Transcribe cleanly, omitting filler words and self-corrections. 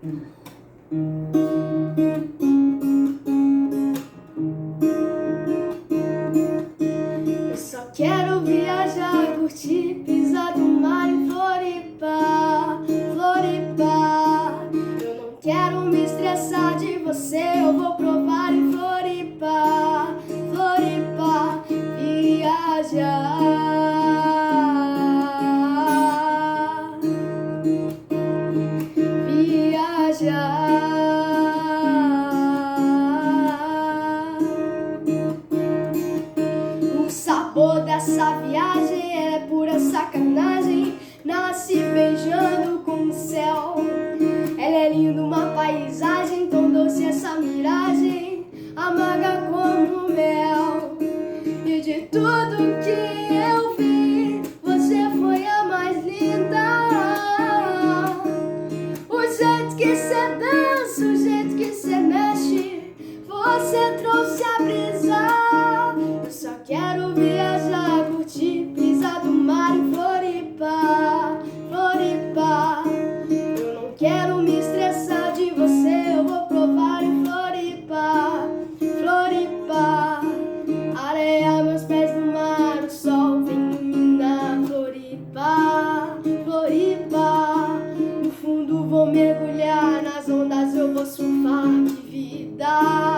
Eu só quero viajar, curtir, pisar do mar em Floripa, Floripa. Eu não quero me estressar de você, eu vou provar em Floripa, Floripa, viajar. O sabor dessa viagem é pura sacanagem. Nasce beijando com o céu. Ela é linda, uma paisagem tão doce, essa miragem amarga como mel. E de tudo que eu vi, você foi a mais linda. O jeito que cê dança, o jeito que cê mexe, você trouxe a brisa. Eu só quero viajar, curtir, pisar do mar em Floripa, Floripa. Eu não quero me estressar de você, eu vou provar em Floripa, Floripa. Areia, meus pés no mar, o sol vem iluminar Floripa, Floripa. No fundo vou mergulhar, nas ondas eu vou surfar, que vida.